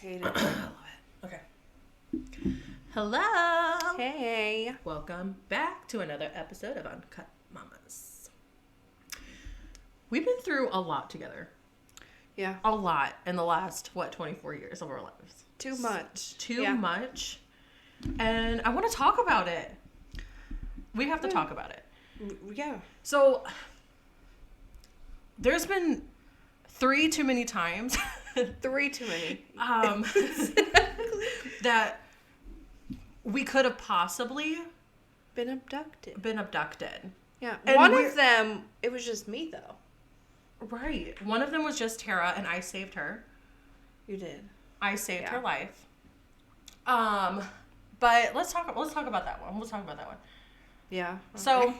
hate it. I love it. Okay. Hello. Hey. Welcome back to another episode of Uncut Mommas. We've been through a lot together. Yeah. A lot in the last, 24 years of our lives. Too much. Too much. And I want to talk about it. We have to talk about it. Yeah. So, there's been 3 too many times. 3 too many. That we could have possibly Been abducted. Yeah. And One of them, it was just me, though. Right. One of them was just Tara, and I saved her. You did. I saved her life. But let's talk about that one. We'll talk about that one. Yeah. Okay. So,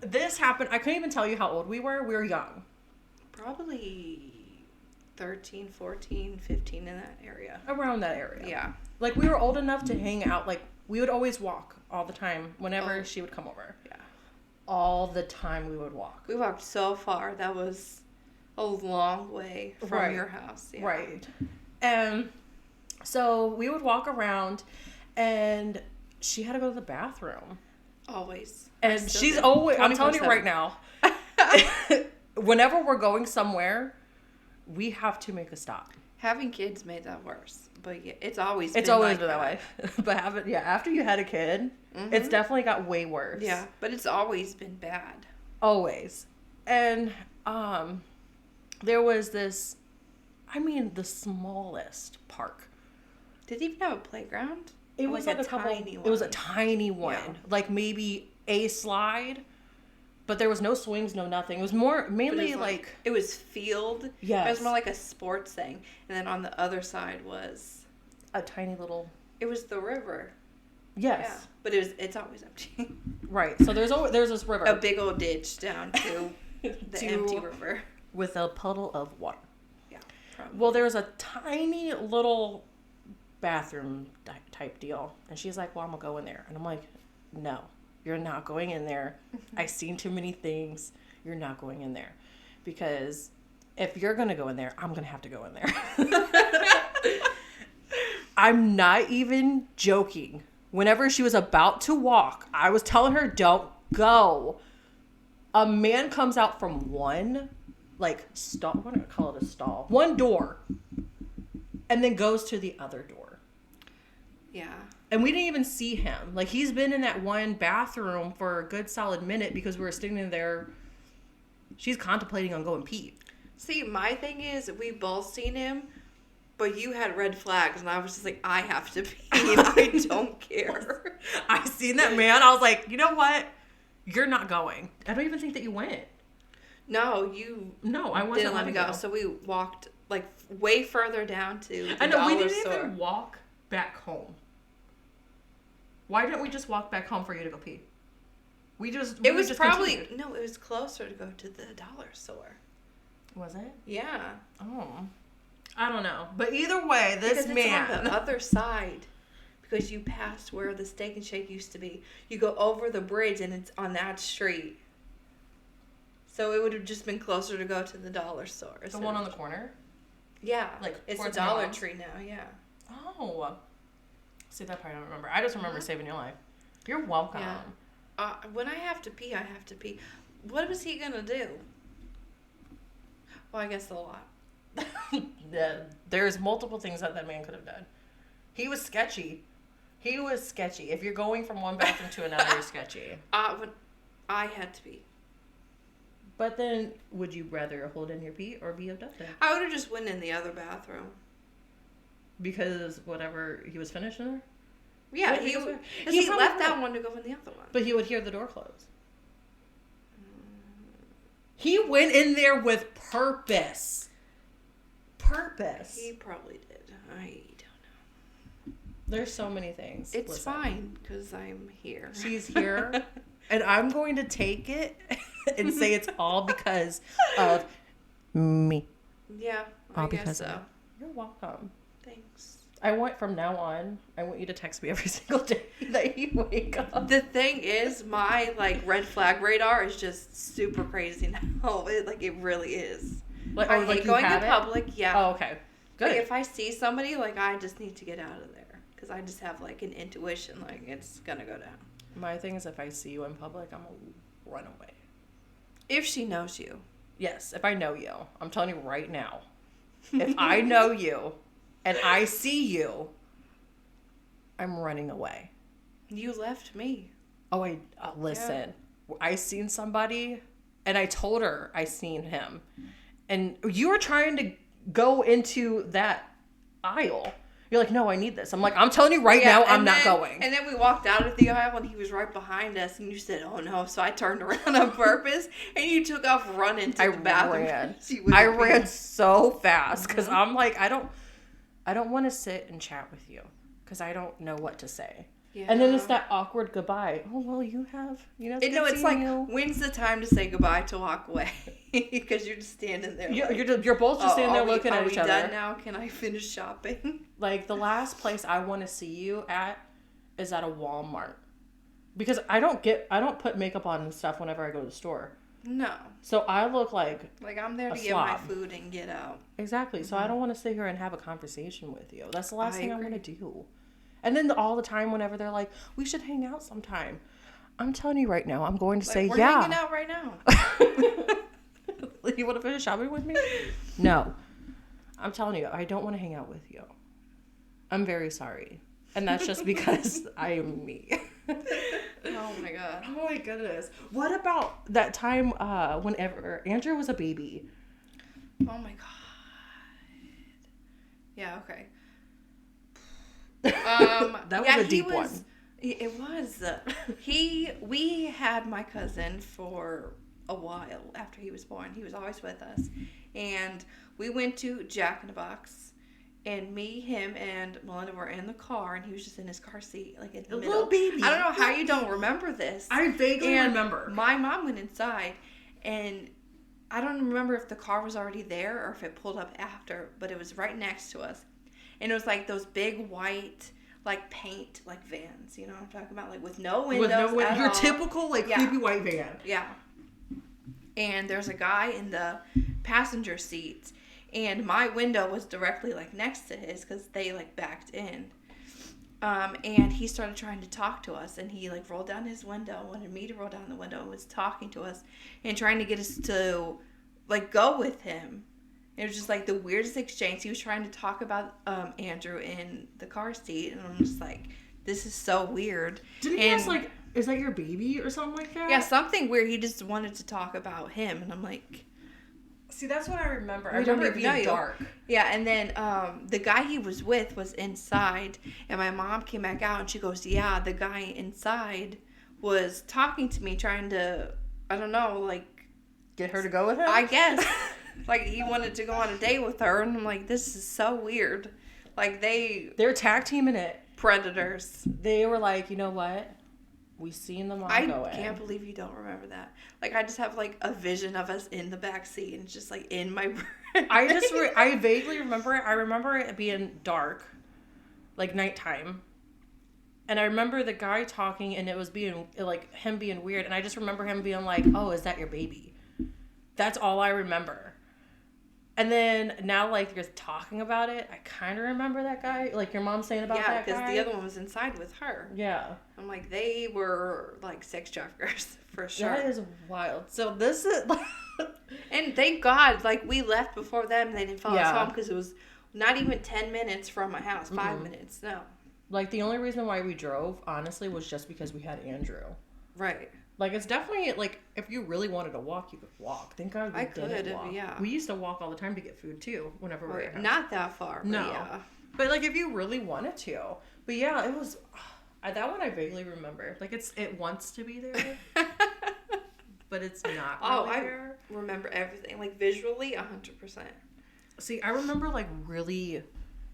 this happened. I couldn't even tell you how old we were. We were young. Probably 13, 14, 15 in that area. Around that area. Yeah. Like, we were old enough to hang out. Like, we would always walk all the time whenever she would come over. Yeah. All the time we would walk. We walked so far. That was a long way from your house. Yeah. Right. And so we would walk around, and she had to go to the bathroom. Always. And she's always, I'm telling you right now, whenever we're going somewhere, we have to make a stop. Having kids made that worse. But yeah, it's always been that way. But after you had a kid, it's definitely got way worse. Yeah, but it's always been bad. Always. And there was this, the smallest park. Did it even have a playground? It was like a tiny one. It was a tiny one. Yeah. Like maybe a slide, but there was no swings, no nothing. It was mainly like... It was field. Yes. It was more like a sports thing. And then on the other side was... a tiny little... It was the river. Yes. Yeah. But it's always empty. Right. So there's this river. A big old ditch down to the empty river. With a puddle of water. Yeah. Probably. Well, there was a tiny little bathroom type deal. And she's like, well, I'm going to go in there. And I'm like, no, you're not going in there. I've seen too many things. You're not going in there. Because if you're going to go in there, I'm going to have to go in there. I'm not even joking. Whenever she was about to walk, I was telling her, don't go. A man comes out from one, stall. What do I call it? A stall. One door. And then goes to the other door. Yeah. And we didn't even see him. Like, he's been in that one bathroom for a good solid minute because we were standing there. She's contemplating on going pee. See, my thing is, we both seen him, but you had red flags, and I was just like, I have to pee, and I don't care. I seen that man. I was like, you know what? You're not going. I don't even think that you went. No, I wasn't didn't let me go. So we walked, way further down to the I know, dollar we didn't store. even walk back home. Why didn't we just walk back home for you to go pee? It was closer to go to the dollar store. Was it? Yeah. Oh. I don't know. But either way, this man. It's on the other side. Because you passed where the Steak and Shake used to be. You go over the bridge and it's on that street. So it would have just been closer to go to the dollar store. The one on the corner? Yeah. It's a Dollar Tree now, yeah. Oh. See, that part I don't remember. I just remember saving your life. You're welcome. Yeah. When I have to pee, I have to pee. What was he going to do? Well, I guess a lot. There's multiple things that man could have done. He was sketchy. If you're going from one bathroom to another, you're sketchy. When I had to pee. But then, would you rather hold in your pee or be abducted? I would have just went in the other bathroom. Because whatever he was finishing there? Yeah, he left that one to go in the other one. But he would hear the door close. He went in there with purpose. He probably did. I don't know. There's so many things. It's fine because I'm here. She's here. And I'm going to take it and say it's all because of me. Yeah, I guess so. You're welcome. Thanks. From now on, I want you to text me every single day that you wake up. The thing is, my red flag radar is just super crazy now. It really is. I hate going in public. Yeah. Oh, okay. Good. Like, if I see somebody, like, I just need to get out of there. Because I just have, like, an intuition, like, it's gonna go down. My thing is, if I see you in public, I'm going to run away. If she knows you. Yes, if I know you. I'm telling you right now. If I know you and I see you, I'm running away. You left me. Oh, listen. Yeah. I seen somebody, and I told her I seen him. And you were trying to go into that aisle. You're like, no, I need this. I'm like, I'm telling you right now, I'm not going. And then we walked out of the aisle, and he was right behind us, and you said, oh, no. So I turned around on purpose, and you took off running to the bathroom. I ran so fast, because I'm like, I don't want to sit and chat with you, because I don't know what to say. Yeah. And then it's that awkward goodbye. Oh, well, it's like, when's the time to say goodbye to walk away? Because you're just standing there. You're both just standing there looking at each other. Are we done now? Can I finish shopping? Like, the last place I want to see you at is at a Walmart. Because I don't put makeup on and stuff whenever I go to the store. No. So I look like I'm there to get my food and get out. Exactly. Mm-hmm. So I don't want to sit here and have a conversation with you. That's the last thing I want to do. And then all the time whenever they're like, we should hang out sometime. I'm telling you right now, I'm going to say, we're yeah. We're hanging out right now. You want to finish shopping with me? No. I'm telling you, I don't want to hang out with you. I'm very sorry. And that's just because I am me. Oh my God. Oh my goodness. What about that time whenever Andrew was a baby? Oh my God. Yeah, okay. That was a deep one. It was. We had my cousin for a while after he was born. He was always with us. And we went to Jack in the Box. And me, him, and Melinda were in the car, and he was just in his car seat, like in the middle. Little baby. I don't know how you don't remember this. I vaguely remember. My mom went inside, and I don't remember if the car was already there or if it pulled up after, but it was right next to us. And it was like those big white, like paint, like vans. You know what I'm talking about? Like with no windows. Your typical, like, creepy white van. Yeah. And there's a guy in the passenger seat. And my window was directly, like, next to his because they, like, backed in. And he started trying to talk to us. And he, like, rolled down his window, wanted me to roll down the window, and was talking to us and trying to get us to, like, go with him. It was just, like, the weirdest exchange. He was trying to talk about Andrew in the car seat. And I'm just like, this is so weird. Didn't he ask, like, is that your baby or something like that? Yeah, something weird. He just wanted to talk about him. And I'm like... See, that's what I remember. I remember it being dark. Yeah, and then the guy he was with was inside, and my mom came back out, and she goes, yeah, the guy inside was talking to me, trying to, I don't know, like... Get her to go with him? I guess. Like, he wanted to go on a date with her, and I'm like, this is so weird. Like, they're tag teaming it. Predators. They were like, you know what? We seen them all go in. I can't believe you don't remember that. Like, I just have, like, a vision of us in the back seat, and it's just, like, in my brain. I vaguely remember it. I remember it being dark, like, nighttime. And I remember the guy talking, and it was being, like, him being weird. And I just remember him being like, oh, is that your baby? That's all I remember. And then now, like, you're talking about it, I kind of remember that guy. Like, your mom saying about that guy. Yeah, because the other one was inside with her. Yeah. I'm like, they were, like, sex traffickers, for sure. That is wild. So this is... And thank God, like, we left before them, and they didn't follow us home, because it was not even 10 minutes from my house. 5 minutes, no. Like, the only reason why we drove, honestly, was just because we had Andrew. Right. Like, it's definitely, like, if you really wanted to walk, you could walk. Thank God we didn't walk. Yeah. We used to walk all the time to get food, too, whenever we were at Not that far, but no. Yeah. But, like, if you really wanted to. But, yeah, it was... that one I vaguely remember. Like, it wants to be there. But it's not really there. I remember everything. Like, visually, 100%. See, I remember, like, really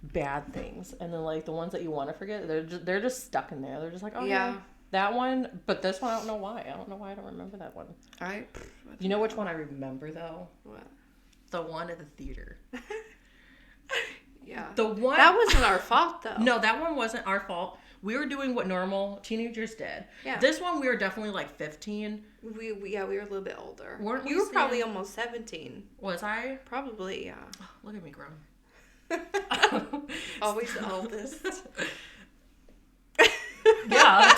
bad things. And then, like, the ones that you want to forget, they're just stuck in there. They're just like, oh, yeah. That one, but this one, I don't know why. I don't know why I don't remember that one. You know which one I remember, though? What? The one at the theater. Yeah. The one... That wasn't our fault, though. No, that one wasn't our fault. We were doing what normal teenagers did. Yeah. This one, we were definitely, like, 15. We were a little bit older. Weren't we? You were probably almost 17. Was I? Probably, yeah. Oh, look at me grown. Always the oldest. Yeah,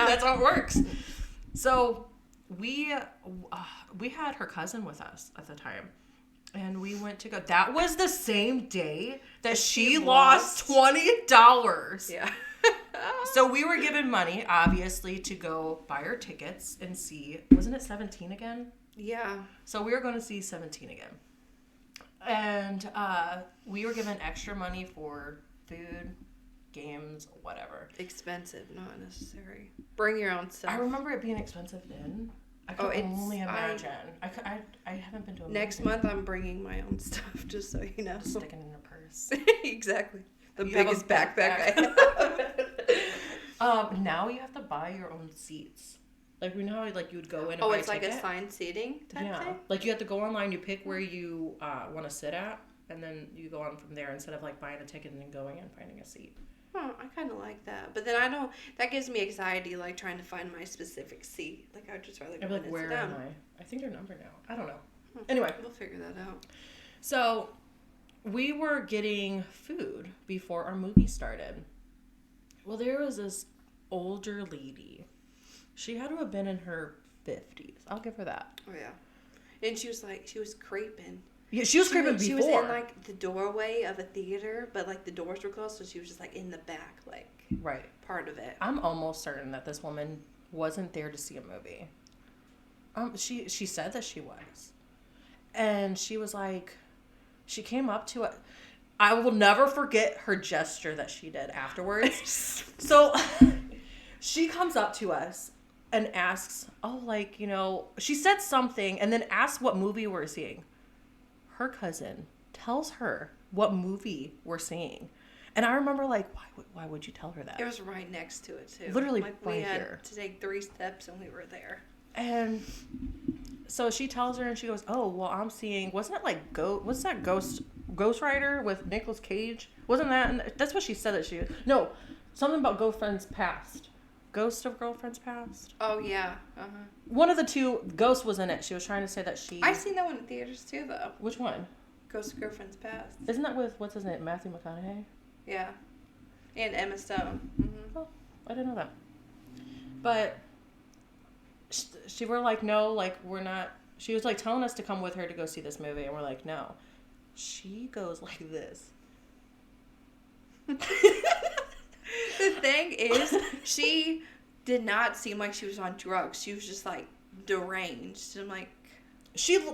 that's how it works. So we had her cousin with us at the time, and we went to go. That was the same day that she lost $20. Yeah. So we were given money, obviously, to go buy her tickets and see. Wasn't it 17 again? Yeah. So we were going to see 17 again, and we were given extra money for food, games, whatever. Expensive, not necessary. Bring your own stuff. I remember it being expensive then. I could only imagine. I haven't been to a Next month I'm bringing my own stuff, just so you know. Just sticking in your purse. Exactly. The You biggest have a backpack I have. Now you have to buy your own seats. Like, you know how like you would go in and Oh, buy it's a like ticket? assigned seating type thing? Like you have to go online, you pick where you want to sit at, and then you go on from there instead of like buying a ticket and then going and finding a seat. Oh, I kind of like that. But then that gives me anxiety, like trying to find my specific seat. Like, I'd just rather go I'd be like, and where sit down. am I? I think your number now. I don't know. Anyway. We'll figure that out. So, we were getting food before our movie started. Well, there was this older lady. She had to have been in her 50s. I'll give her that. Oh, yeah. And she was creeping. Yeah, she was creeping before. She was in, like, the doorway of a theater, but, like, the doors were closed, so she was just, like, in the back, like, right. part of it. I'm almost certain that this woman wasn't there to see a movie. She said that she was. And she was like, she came up to it. I will never forget her gesture that she did afterwards. So she comes up to us and asks, she said something and then asked what movie we're seeing. Her cousin tells her what movie we're seeing. And I remember, like, why would you tell her that? It was right next to it, too. Literally like, right we had here. to take 3 steps and we were there. And so she tells her and she goes, oh, well, I'm seeing, wasn't it like, what's that Ghost Rider with Nicolas Cage? Wasn't that, and that's what she said that she, no, something about Girlfriend's Past. Ghost of Girlfriend's Past? Oh, yeah. Uh-huh. One of the two, Ghost was in it. She was trying to say that she... I've seen that one in theaters, too, though. Which one? Ghost of Girlfriend's Past. Isn't that with, what's his name, Matthew McConaughey? Yeah. And Emma Stone. Mm-hmm. Oh, I didn't know that. But she were like, no, like, we're not... She was, like, telling us to come with her to go see this movie, and we're like, no. She goes like this. The thing is, she did not seem like she was on drugs. She was just, like, deranged. I'm like...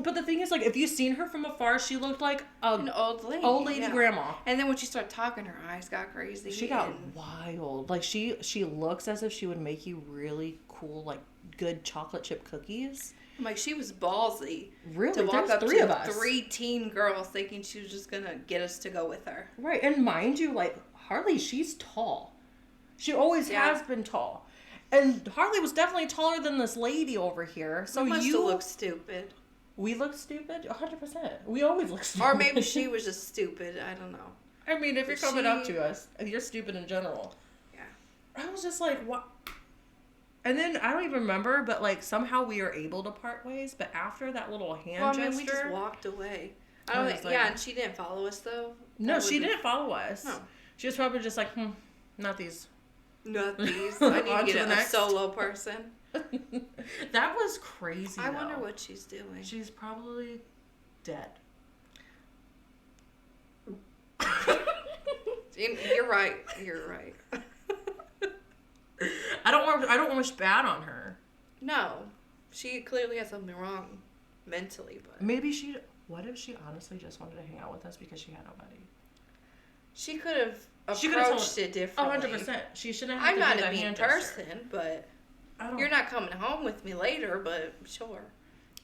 But the thing is, like, if you seen her from afar, she looked like an old lady. Old lady grandma. And then when she started talking, her eyes got crazy. She got wild. Like, she looks as if she would make you really cool, like, good chocolate chip cookies. I'm like, she was ballsy. Really? To walk There's up 3 to of us. 3 teen girls thinking she was just going to get us to go with her. Right. And mind you, like, Harley, she's tall. She always has been tall. And Harley was definitely taller than this lady over here. So we must have looked stupid. We look stupid? 100%. We always look stupid. Or maybe she was just stupid. I don't know. I mean, if you're coming up to us, you're stupid in general. Yeah. I was just like, what? And then, I don't even remember, but, like, somehow we were able to part ways. But after that little hand gesture... we just walked away. I don't think... and she didn't follow us, though? No, she didn't follow us. No. She was probably just like, not these. Not these. I need to get a solo person. That was crazy. I wonder what she's doing. She's probably dead. You're right. You're right. I don't wish bad on her. No, she clearly has something wrong mentally. But maybe she. What if she honestly just wanted to hang out with us because she had nobody? She could have approached it differently. 100%. She shouldn't have. I'm not a mean person, but you're not coming home with me later. But sure,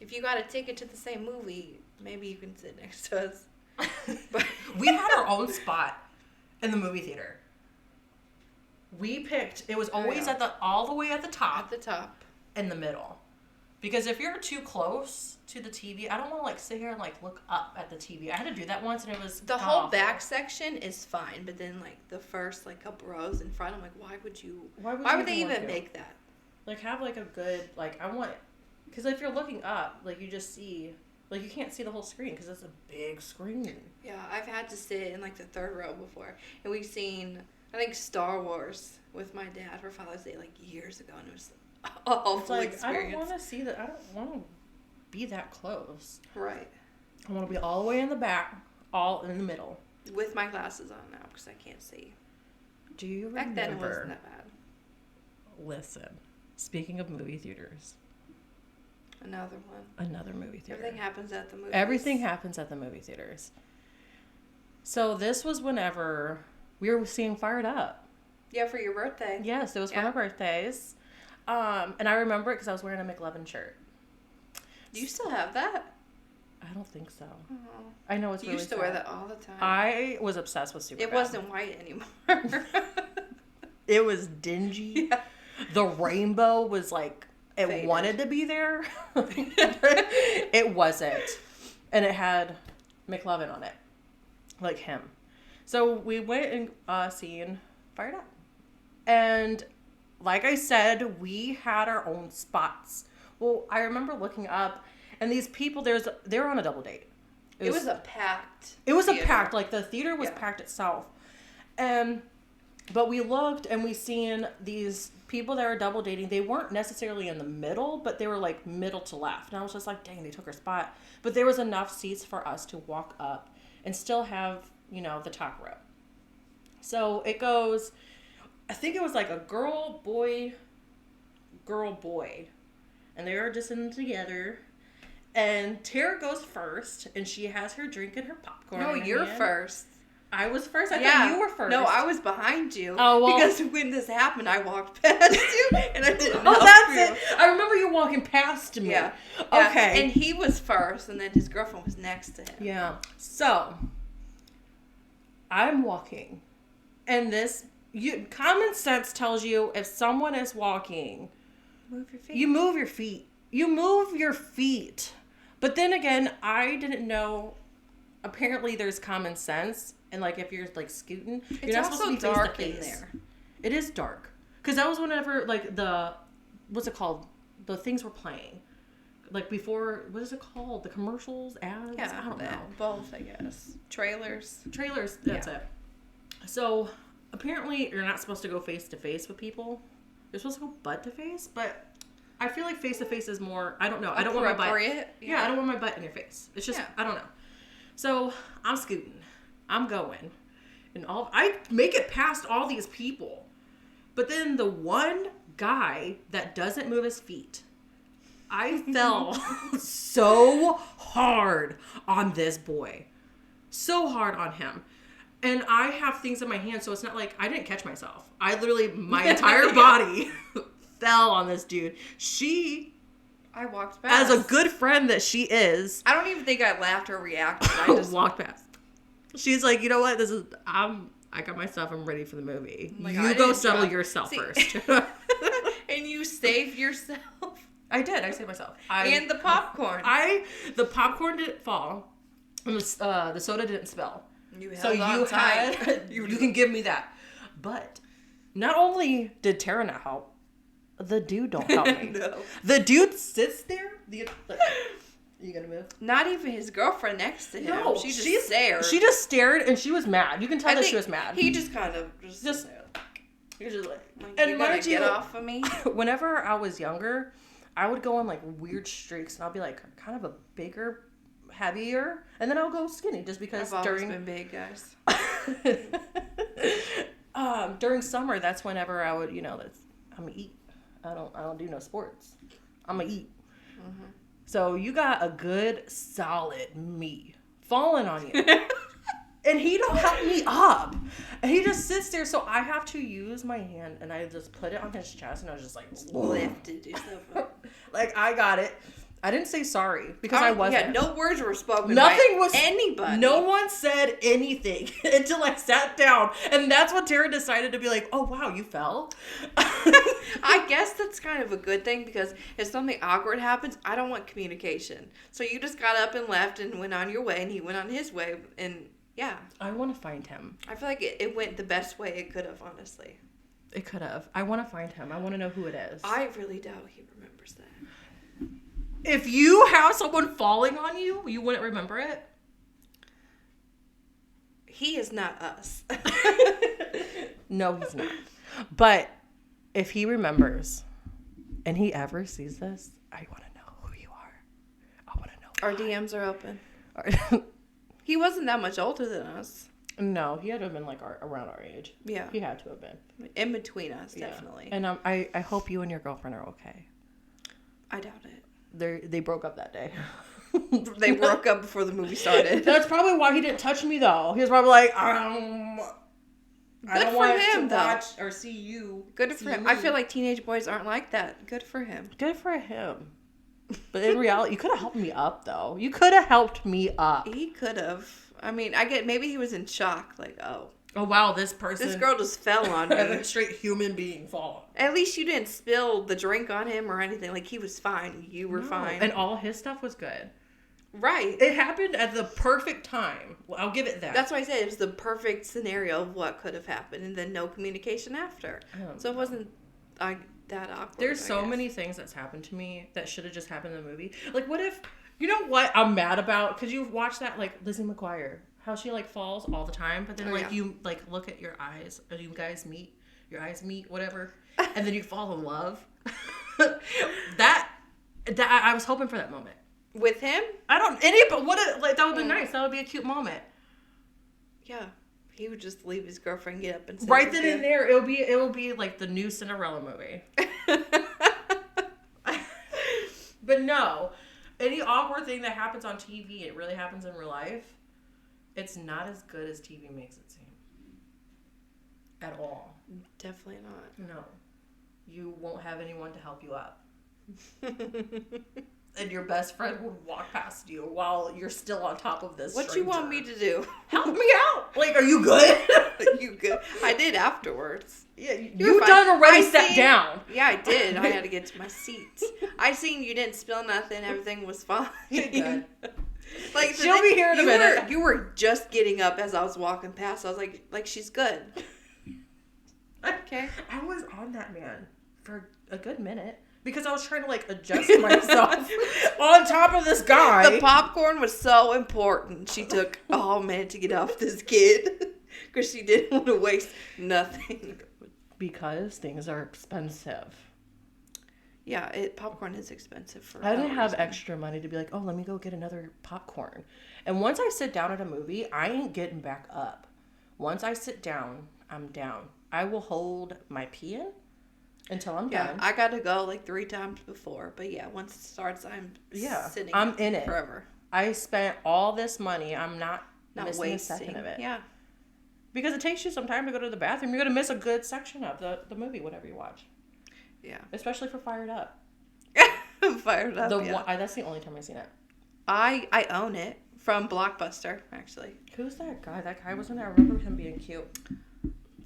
if you got a ticket to the same movie, maybe you can sit next to us. But we had our own spot in the movie theater. We picked. It was always all the way at the top. At the top. In the middle. Because if you're too close to the TV, I don't want to like sit here and like look up at the TV. I had to do that once and it was the whole back section is fine, but then like the first like couple rows in front, I'm like, why would they even make that? Like have like a good like I want because if you're looking up, like you just see Like, you can't see the whole screen because it's a big screen. Yeah, I've had to sit in like the third row before, and we've seen I think Star Wars with my dad for Father's Day like years ago, and it was an awful It's like, experience. I don't want to see that. I don't want to be that close. Right. I want to be all the way in the back, all in the middle. With my glasses on now because I can't see. Do you remember? Back then it wasn't that bad. Listen, speaking of movie theaters. Another one. Another movie theater. Everything happens at the movies. Everything happens at the movie theaters. So this was whenever we were seeing Fired Up. Yeah, for your birthday. Yes, it was for my birthdays. And I remember it because I was wearing a McLovin shirt. Do you still have that? I don't think so. Oh. I know it's You really used to sad. wear that all the time. I was obsessed with Superbad. It wasn't white anymore. It was dingy. Yeah. The rainbow was like, it Faded. wanted to be there. It wasn't. And it had McLovin on it. Like him. So we went and seen Fired Up. And like I said, we had our own spots. Well, I remember looking up, and these people, they were on a double date. It was a packed It was theater. a packed, like the theater was packed itself. But we looked and we seen these people that were double dating. They weren't necessarily in the middle, but they were like middle to left. And I was just like, dang, they took our spot. But there was enough seats for us to walk up and still have, the top row. So it goes, I think it was like a girl, boy. And they were just in together. And Tara goes first, and she has her drink and her popcorn. No, you're first. I was first. I thought you were first. No, I was behind you. Oh, well. Because when this happened, I walked past you, and I didn't Oh, help that's you. it. I remember you walking past me. Yeah. Okay. And he was first, and then his girlfriend was next to him. Yeah. So, I'm walking, and common sense tells you if someone is walking, Move your feet. you move your feet. You move your feet. But then again, I didn't know. Apparently, there's common sense, and like if you're like scooting, you're not supposed to be dark face to in face. there. It is dark because that was whenever like what's it called? The things were playing, like before. What is it called? The commercials, ads. Yeah, I don't know. both, I guess. Trailers. That's it. So apparently, you're not supposed to go face to face with people. You're supposed to go butt to face, but I feel like face to face is more. I don't know. I don't want my butt. Appropriate? Yeah, I don't want my butt in your face. It's just I don't know. So I'm scooting. I'm going. And I make it past all these people. But then the one guy that doesn't move his feet, I fell so hard on this boy. So hard on him. And I have things in my hand, so it's not like I didn't catch myself. I literally, my entire body fell on this dude. I walked past. As a good friend that she is, I don't even think I laughed or reacted. I just walked past. She's like, you know what? I got my stuff. I'm ready for the movie. Oh my You God, go I settle didn't yourself See- first. And you saved yourself. I did. I saved myself. And the popcorn. The popcorn didn't fall. And the soda didn't spill. You So held on you tight. had, you can give me that. But not only did Tara not help, the dude don't help me. No. The dude sits there. You gonna move? Not even his girlfriend next to him. No, she just stared. She just stared and she was mad. You can tell I that think she was mad. He just kind of just you're just like, and and you mind get you, off of me. whenever I was younger, I would go on like weird streaks and I'll be like kind of a bigger, heavier, and then I'll go skinny just because I've always been big, guys. during summer, that's whenever I would, I'm gonna eat. I don't do no sports. I'm gonna eat. Mm-hmm. So you got a good solid me falling on you. And he don't help me up. And he just sits there. So I have to use my hand and I just put it on his chest and I was just like, Lifted yourself up. like I got it. I didn't say sorry because I wasn't. Yeah, no words were spoken. Nothing by was anybody. No one said anything until I sat down, and that's when Tara decided to be like, "Oh wow, you fell." I guess that's kind of a good thing because if something awkward happens, I don't want communication. So you just got up and left and went on your way, and he went on his way, and yeah. I want to find him. I feel like it went the best way it could have, honestly. It could have. I want to find him. I want to know who it is. I really doubt he remembers that. If you have someone falling on you, you wouldn't remember it? He is not us. No, he's not. But if he remembers and he ever sees this, I want to know who you are. I want to know. Our DMs are open. He wasn't that much older than us. No, he had to have been like around our age. Yeah. He had to have been. In between us, definitely. And I hope you and your girlfriend are okay. I doubt it. They broke up that day. They broke up before the movie started. That's probably why he didn't touch me, though. He was probably like, I don't want to watch or see you. Good for him. I feel like teenage boys aren't like that. Good for him. Good for him. But in reality, you could have helped me up, though. You could have helped me up. He could have. I mean, maybe he was in shock. Like, oh, wow, this girl just fell on me. A straight human being fall. At least you didn't spill the drink on him or anything. Like, he was fine. You were fine. And all his stuff was good. Right. It happened at the perfect time. Well, I'll give it that. That's why I said it was the perfect scenario of what could have happened, and then no communication after. So it wasn't that awkward. There's so many things that's happened to me that should have just happened in the movie. Like, what if, you know what I'm mad about? Because you've watched that, like, Lizzie McGuire. How she, like, falls all the time. But then, you, like, look at your eyes. Or you guys meet. Your eyes meet, whatever. And then you fall in love. that I was hoping for that moment. With him? But that would have been nice. That would be a cute moment. Yeah. He would just leave his girlfriend, get up and say right then and there, it will be like the new Cinderella movie. But no, any awkward thing that happens on TV, it really happens in real life. It's not as good as TV makes it seem. At all. Definitely not. No. You won't have anyone to help you up. And your best friend would walk past you while you're still on top of this. What you want me to do? Help me out. Like, are you good? You good? I did afterwards. Yeah, you done already sat down. Yeah, I did. I had to get to my seats. I seen you didn't spill nothing. Everything was fine. Good. Like, she'll be here in a minute. You were just getting up as I was walking past. I was like she's good. Okay. I was on that man for a good minute. Because I was trying to, like, adjust myself on top of this guy. The popcorn was so important. She took a whole minute to get off this kid. Because she didn't want to waste nothing. Because things are expensive. Yeah, popcorn is expensive for I didn't have extra money to be like, oh, let me go get another popcorn. And once I sit down at a movie, I ain't getting back up. Once I sit down, I'm down. I will hold my pee in. Until I'm done. I got to go like 3 times before. But yeah, once it starts, I'm sitting I'm in it forever. I spent all this money. I'm not missing wasting a second of it. Yeah. Because it takes you some time to go to the bathroom. You're going to miss a good section of the movie, whatever you watch. Yeah. Especially for Fired Up. Fired Up, That's the only time I've seen it. I own it from Blockbuster, actually. Who's that guy? That guy wasn't there. I remember him being cute.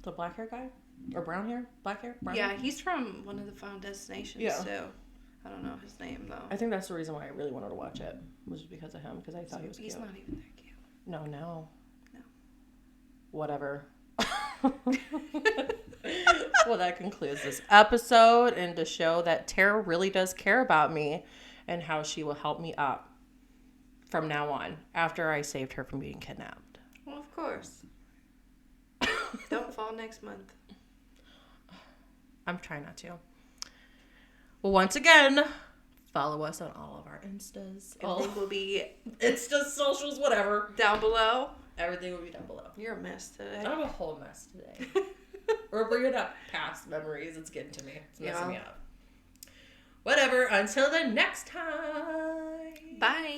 The black hair guy? Or brown hair? Black hair? Brown hair? He's from one of the Final Destinations, so I don't know his name, though. I think that's the reason why I really wanted to watch it, was because of him, because I thought he was cute. He's not even that cute. No. Whatever. Well, that concludes this episode, and to show that Tara really does care about me and how she will help me up from now on, after I saved her from being kidnapped. Well, of course. Don't fall next month. I'm trying not to. Well, once again, follow us on all of our Instas. Everything will be Insta, socials, whatever. down below. Everything will be down below. You're a mess today. I'm a whole mess today. We're bringing up past memories. It's getting to me. It's messing me up. Whatever. Until the next time. Bye.